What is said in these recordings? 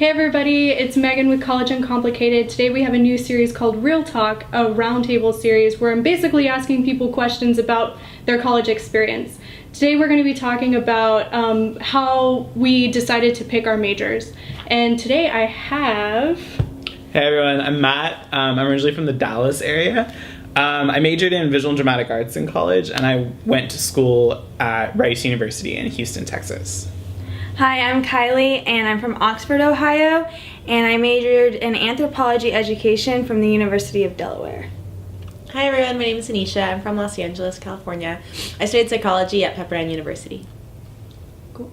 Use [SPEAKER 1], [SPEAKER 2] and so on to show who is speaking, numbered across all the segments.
[SPEAKER 1] Hey everybody, it's Megan with College Uncomplicated. Today we have a new series called Real Talk, a roundtable series where I'm basically asking people questions about their college experience. Today we're going to be talking about how we decided to pick our majors. And today I have...
[SPEAKER 2] Hey everyone, I'm Matt. I'm originally from the Dallas area. I majored in visual and dramatic arts in college, and I went to school at Rice University in Houston, Texas.
[SPEAKER 3] Hi, I'm Kylie, and I'm from Oxford, Ohio, and I majored in anthropology education from the University of Delaware.
[SPEAKER 4] Hi everyone, my name is Aneasha. I'm from Los Angeles, California. I studied psychology at Pepperdine University.
[SPEAKER 1] Cool.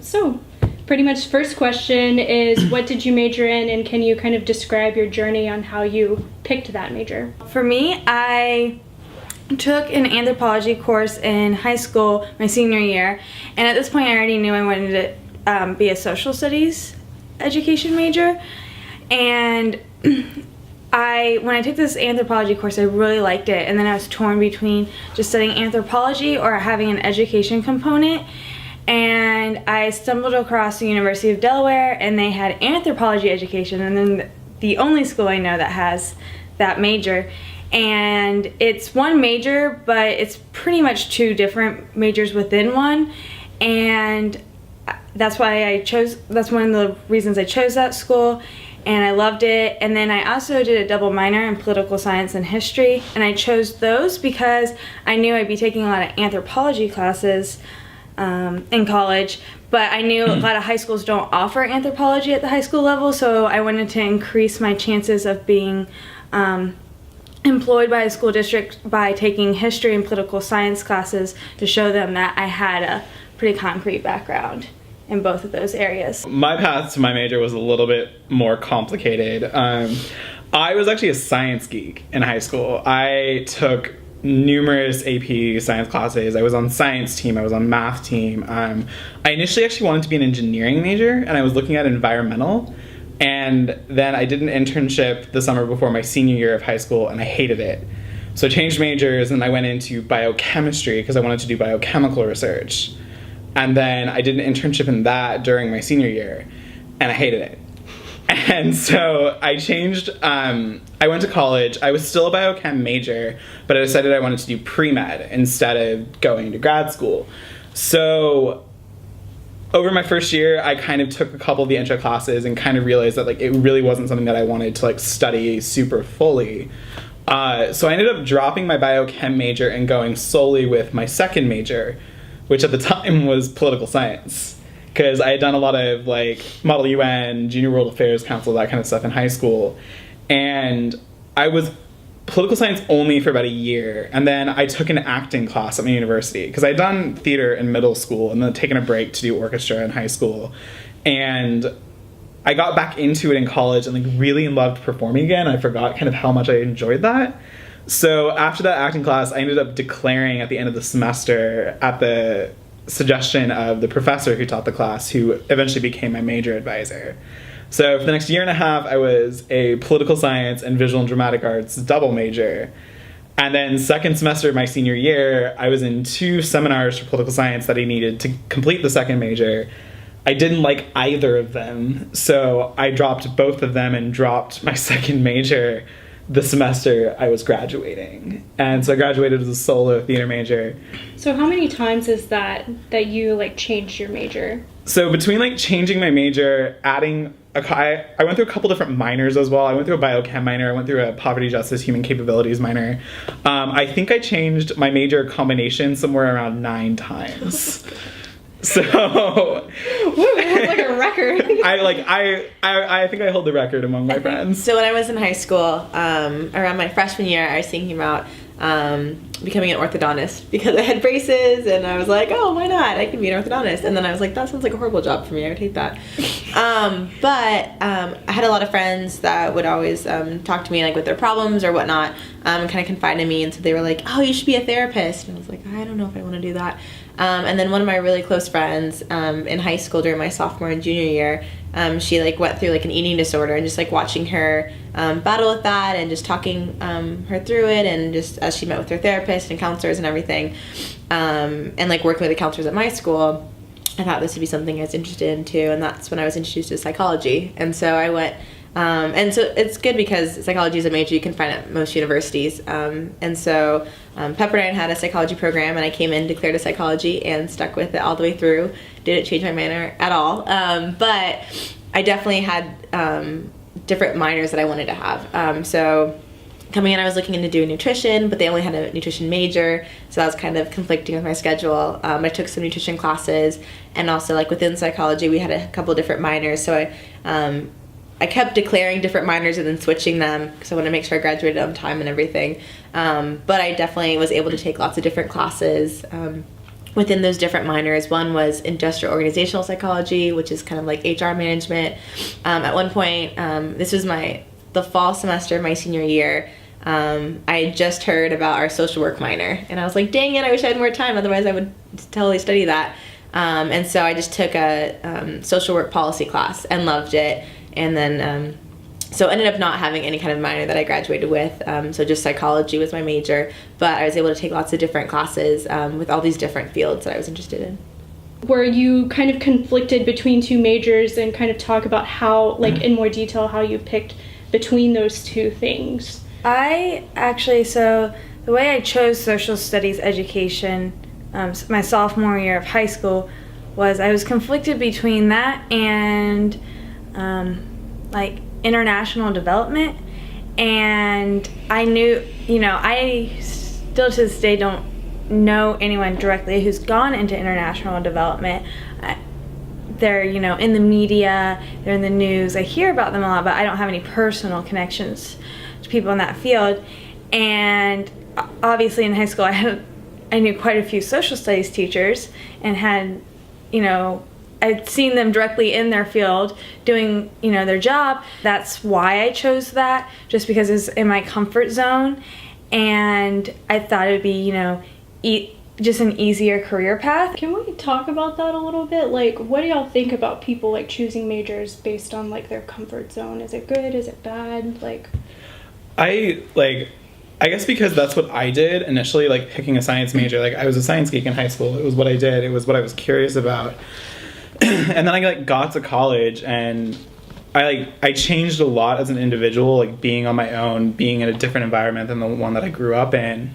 [SPEAKER 1] So pretty much first question is, what did you major in, and can you kind of describe your journey on how you picked that major?
[SPEAKER 3] For me, I took an anthropology course in high school my senior year, and at this point I already knew I wanted to be a social studies education major. And when I took this anthropology course, I really liked it, and then I was torn between just studying anthropology or having an education component. And I stumbled across the University of Delaware, and they had anthropology education, and then the only school I know that has that major. And it's one major, but it's pretty much two different majors within one, and that's one of the reasons I chose that school, and I loved it. And then I also did a double minor in political science and history, and I chose those because I knew I'd be taking a lot of anthropology classes in college, but I knew a lot of high schools don't offer anthropology at the high school level, so I wanted to increase my chances of being employed by a school district by taking history and political science classes to show them that I had a pretty concrete background in both of those areas.
[SPEAKER 2] My path to my major was a little bit more complicated. I was actually a science geek in high school. I took numerous AP science classes. I was on science team, I was on math team. I initially actually wanted to be an engineering major, and I was looking at environmental. And then I did an internship the summer before my senior year of high school, and I hated it. So I changed majors, and I went into biochemistry because I wanted to do biochemical research. And then I did an internship in that during my senior year, and I hated it. And so I changed, I went to college. I was still a biochem major, but I decided I wanted to do pre-med instead of going to grad school. So over my first year, I kind of took a couple of the intro classes and kind of realized that it really wasn't something that I wanted to study super fully. So I ended up dropping my biochem major and going solely with my second major, which at the time was political science, because I had done a lot of Model UN, Junior World Affairs Council, that kind of stuff in high school. And I was political science only for about a year, and then I took an acting class at my university because I'd done theater in middle school and then taken a break to do orchestra in high school. And I got back into it in college and really loved performing again. I forgot kind of how much I enjoyed that. So after that acting class, I ended up declaring at the end of the semester at the suggestion of the professor who taught the class, who eventually became my major advisor. So for the next year and a half, I was a political science and visual and dramatic arts double major. And then second semester of my senior year, I was in 2 seminars for political science that I needed to complete the second major. I didn't like either of them, so I dropped both of them and dropped my second major the semester I was graduating. And so I graduated as a solo theater major.
[SPEAKER 1] So how many times is that you changed your major?
[SPEAKER 2] So between changing my major, adding I went through a couple different minors as well. I went through a biochem minor, I went through a poverty justice human capabilities minor. I think I changed my major combination somewhere around 9 times. So
[SPEAKER 1] woo, that's like a record.
[SPEAKER 2] I think I hold the record among my friends.
[SPEAKER 4] So when I was in high school, around my freshman year, I was thinking about becoming an orthodontist because I had braces, and I was like, oh, why not? I can be an orthodontist. And then I was like, that sounds like a horrible job for me. I would hate that. But I had a lot of friends that would always talk to me with their problems or whatnot, and kind of confide in me. And so they were like, oh, you should be a therapist. And I was like, I don't know if I want to do that. And then one of my really close friends in high school during my sophomore and junior year, she went through an eating disorder, and just watching her battle with that and just talking her through it, and just as she met with her therapist and counselors and everything, and working with the counselors at my school, I thought this would be something I was interested in too, and that's when I was introduced to psychology. And so I went, and so it's good because psychology is a major you can find at most universities. And so Pepperdine had a psychology program, and I came in, declared a psychology, and stuck with it all the way through. Didn't change my minor at all, but I definitely had different minors that I wanted to have. So coming in, I was looking into doing nutrition, but they only had a nutrition major, so that was kind of conflicting with my schedule. I took some nutrition classes, and also like within psychology, we had a couple different minors, so I kept declaring different minors and then switching them because I wanted to make sure I graduated on time and everything. But I definitely was able to take lots of different classes within those different minors. One was industrial organizational psychology, which is kind of like HR management. At one point, this was the fall semester of my senior year, I had just heard about our social work minor, and I was like, dang it, I wish I had more time, otherwise I would totally study that. And so I just took a social work policy class and loved it, and then so ended up not having any kind of minor that I graduated with, so just psychology was my major, but I was able to take lots of different classes with all these different fields that I was interested in.
[SPEAKER 1] Were you kind of conflicted between two majors, and kind of talk about how, like in more detail, how you picked between those two things?
[SPEAKER 3] So the way I chose social studies education my sophomore year of high school was I was conflicted between that and like international development, and I knew, I still to this day don't know anyone directly who's gone into international development. They're, in the media, they're in the news, I hear about them a lot, but I don't have any personal connections to people in that field. And obviously in high school I knew quite a few social studies teachers and had, I'd seen them directly in their field doing, their job. That's why I chose that, just because it's in my comfort zone, and I thought it'd be, just an easier career path.
[SPEAKER 1] Can we talk about that a little bit? Like, what do y'all think about people like choosing majors based on like their comfort zone? Is it good? Is it bad?
[SPEAKER 2] I guess because that's what I did initially, like picking a science major. Like, I was a science geek in high school. It was what I did. It was what I was curious about. And then I got to college, and I changed a lot as an individual, like being on my own, being in a different environment than the one that I grew up in.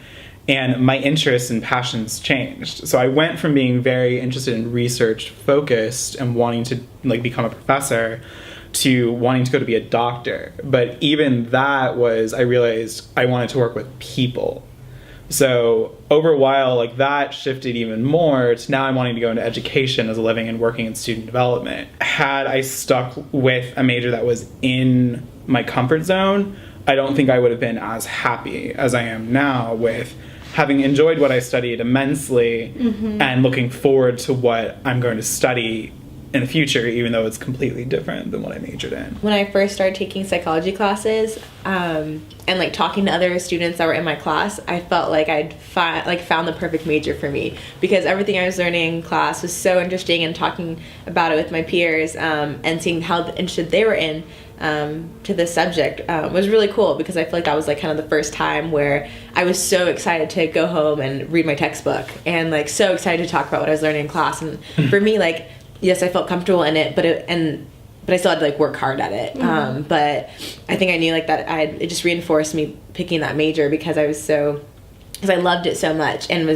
[SPEAKER 2] And my interests and passions changed. So I went from being very interested in research focused and wanting to become a professor to wanting to go to be a doctor. But even that I realized I wanted to work with people. So over a while, that shifted even more to now I'm wanting to go into education as a living and working in student development. Had I stuck with a major that was in my comfort zone, I don't think I would have been as happy as I am now with having enjoyed what I studied immensely and looking forward to what I'm going to study in the future, even though it's completely different than what I majored in.
[SPEAKER 4] When I first started taking psychology classes and talking to other students that were in my class, I felt like I'd found the perfect major for me, because everything I was learning in class was so interesting, and talking about it with my peers and seeing how interested they were in to this subject was really cool, because I feel like that was kind of the first time where I was so excited to go home and read my textbook, and so excited to talk about what I was learning in class. And for me, yes, I felt comfortable in it, but I still had to work hard at it. But I think I knew it just reinforced me picking that major, because I loved it so much and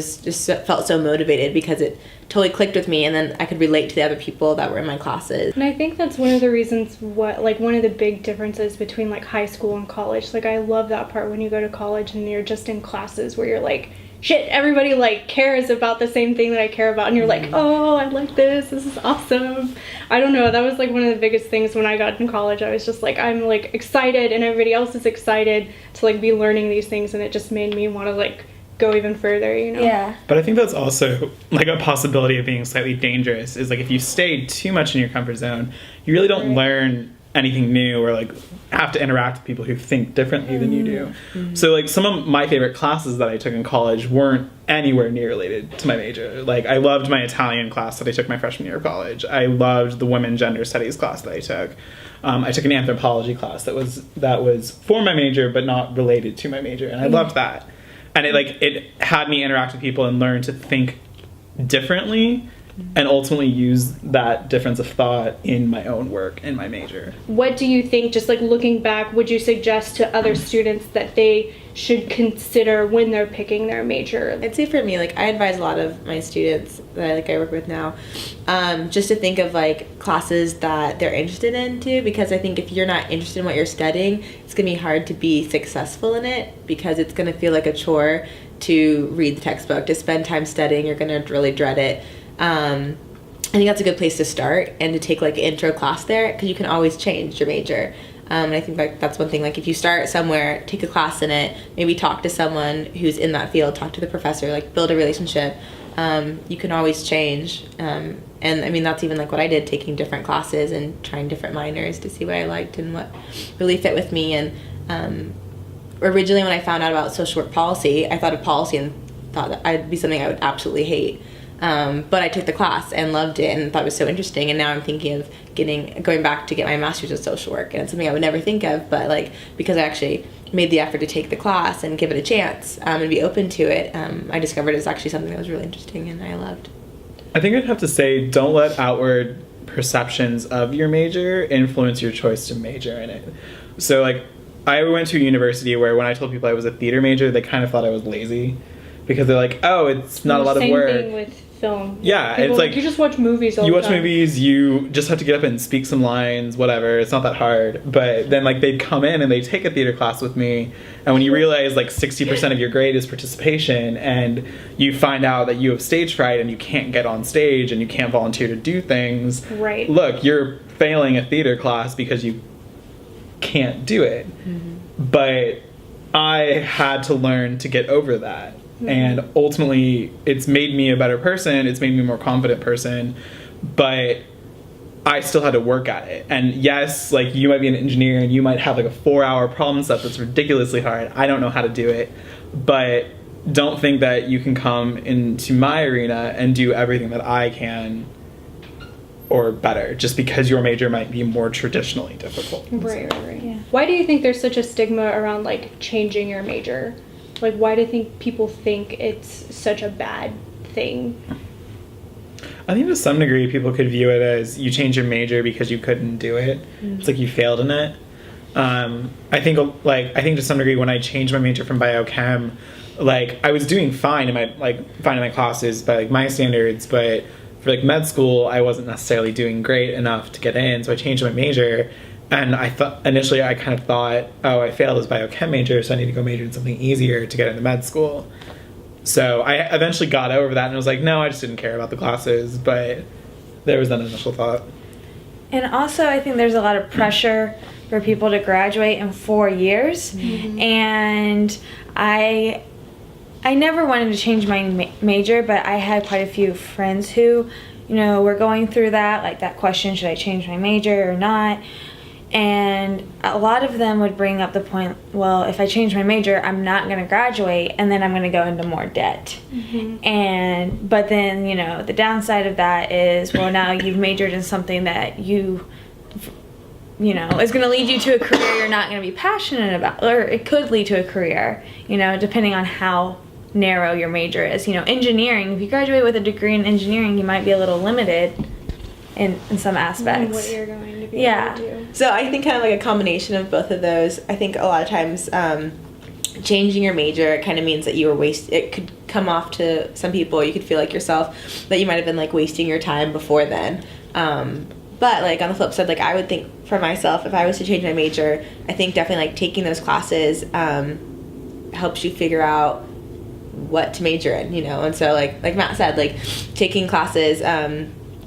[SPEAKER 4] felt so motivated, because it totally clicked with me, and then I could relate to the other people that were in my classes.
[SPEAKER 1] And I think that's one of the reasons one of the big differences between high school and college. I love that part when you go to college and you're just in classes where you're shit, everybody cares about the same thing that I care about, and you're oh, I like this is awesome. I don't know, that was one of the biggest things when I got in college. I was just I'm excited, and everybody else is excited to be learning these things, and it just made me want to go even further,
[SPEAKER 3] Yeah.
[SPEAKER 2] But I think that's also a possibility of being slightly dangerous, is if you stay too much in your comfort zone, you really don't learn anything new, or have to interact with people who think differently than you do. So some of my favorite classes that I took in college weren't anywhere near related to my major. I loved my Italian class that I took my freshman year of college. I loved the women gender studies class that I took. I took an anthropology class that was for my major but not related to my major, and I loved that. And it had me interact with people and learn to think differently and ultimately use that difference of thought in my own work, in my major.
[SPEAKER 1] What do you think, just like looking back, would you suggest to other students that they should consider when they're picking their major?
[SPEAKER 4] I'd say for me, like, I advise a lot of my students that I work with now, just to think of like classes that they're interested in too, because I think if you're not interested in what you're studying, it's gonna be hard to be successful in it, because it's gonna feel like a chore to read the textbook, to spend time studying. You're gonna really dread it. I think that's a good place to start, and to take like an intro class there, because you can always change your major. And I think like that's one thing, like if you start somewhere, take a class in it, maybe talk to someone who's in that field, talk to the professor, like build a relationship. You can always change. And I mean, that's even like what I did, taking different classes and trying different minors to see what I liked and what really fit with me. And originally when I found out about social work policy, I thought of policy and thought that I'd be something I would absolutely hate. But I took the class and loved it and thought it was so interesting, and now I'm thinking of going back to get my master's in social work, and it's something I would never think of, but like because I actually made the effort to take the class and give it a chance and be open to it, I discovered it's actually something that was really interesting and I loved.
[SPEAKER 2] I think I'd have to say, don't let outward perceptions of your major influence your choice to major in it. So like, I went to a university where when I told people I was a theater major, they kind of thought I was lazy, because they're like, oh, it's not a lot of work.
[SPEAKER 1] Same thing with film.
[SPEAKER 2] Yeah,
[SPEAKER 1] People,
[SPEAKER 2] it's like
[SPEAKER 1] you just watch movies all the time.
[SPEAKER 2] You watch movies, you just have to get up and speak some lines, whatever. It's not that hard. But then like they'd come in and they'd take a theater class with me, and when you realize like 60% of your grade is participation, and you find out that you have stage fright and you can't get on stage and you can't volunteer to do things.
[SPEAKER 1] Right.
[SPEAKER 2] Look, you're failing a theater class because you can't do it. Mm-hmm. But I had to learn to get over that. Mm-hmm. And ultimately, it's made me a better person. It's made me a more confident person. But I still had to work at it. And yes, like you might be an engineer and you might have like a 4-hour problem set that's ridiculously hard. I don't know how to do it. But don't think that you can come into my arena and do everything that I can or better, just because your major might be more traditionally difficult.
[SPEAKER 1] Right. Yeah. Why do you think there's such a stigma around like changing your major? Like, why do you think people think it's such a bad thing?
[SPEAKER 2] I think to some degree people could view it as you change your major because you couldn't do it. Mm-hmm. It's like you failed in it. I think to some degree when I changed my major from biochem, like I was doing fine in my classes by like my standards, but for like med school I wasn't necessarily doing great enough to get in, so I changed my major. And I thought initially, I kind of thought, oh, I failed as biochem major, so I need to go major in something easier to get into med school. So I eventually got over that and was like, no, I just didn't care about the classes. But there was that initial thought.
[SPEAKER 3] And also, I think there's a lot of pressure for people to graduate in 4 years. Mm-hmm. And I never wanted to change my major, but I had quite a few friends who, were going through that, like that question, should I change my major or not? And a lot of them would bring up the point, well, if I change my major, I'm not going to graduate, and then I'm going to go into more debt. Mm-hmm. But then, the downside of that is, well, now you've majored in something that is going to lead you to a career you're not going to be passionate about, or it could lead to a career, depending on how narrow your major is. Engineering, if you graduate with a degree in engineering, you might be a little limited in some aspects.
[SPEAKER 1] What you're going to be able to do.
[SPEAKER 4] So I think kind of like a combination of both of those. I think a lot of times changing your major kind of means that you were it could come off to some people, you could feel like yourself that you might have been like wasting your time before then. But like on the flip side, like I would think for myself, if I was to change my major, I think definitely like taking those classes helps you figure out what to major in, and so like Matt said, like taking classes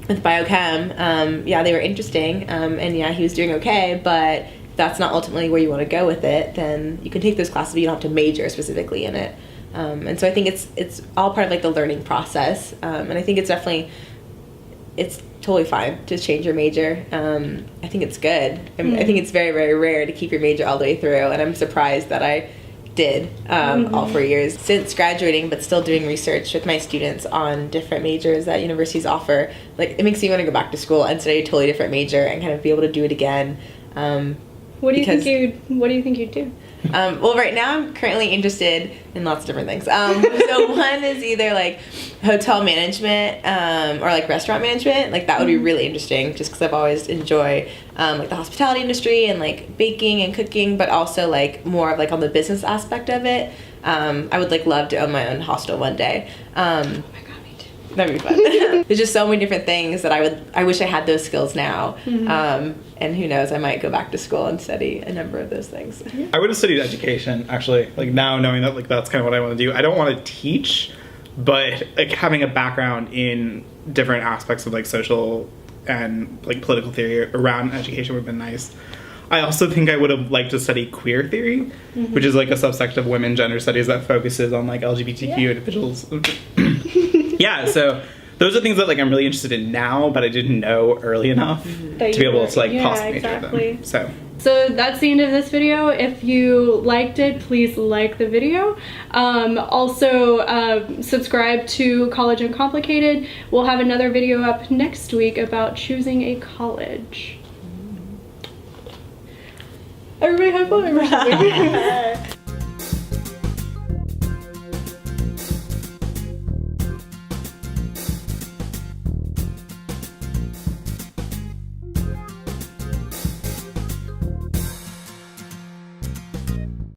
[SPEAKER 4] with biochem, they were interesting, and he was doing okay, but that's not ultimately where you want to go with it, then you can take those classes, but you don't have to major specifically in it. And so I think it's all part of like the learning process, and I think it's totally fine to change your major. I think it's good. I think it's very, very rare to keep your major all the way through, and I'm surprised that I did all 4 years since graduating, but still doing research with my students on different majors that universities offer. Like, it makes me want to go back to school and study a totally different major and kind of be able to do it again.
[SPEAKER 1] What do you think you'd do?
[SPEAKER 4] Well, right now I'm currently interested in lots of different things. So one is either like hotel management or like restaurant management. Like that would be really interesting, just because I've always enjoyed like the hospitality industry and like baking and cooking, but also like more of like on the business aspect of it. I would like love to own my own hostel one day.
[SPEAKER 1] Oh my god, me too.
[SPEAKER 4] That'd be fun. There's just so many different things that I wish I had those skills now. And who knows, I might go back to school and study a number of those things.
[SPEAKER 2] I would have studied education, actually. Like now knowing that like that's kind of what I want to do. I don't want to teach, but like having a background in different aspects of like social and like political theory around education would have been nice. I also think I would have liked to study queer theory, which is like a subsect of women gender studies that focuses on like LGBTQ individuals. Yeah, so those are things that like I'm really interested in now, but I didn't know early enough to be able to like possibly major them.
[SPEAKER 1] So that's the end of this video. If you liked it, please like the video. Also, subscribe to College Uncomplicated. We'll have another video up next week about choosing a college. Everybody high five.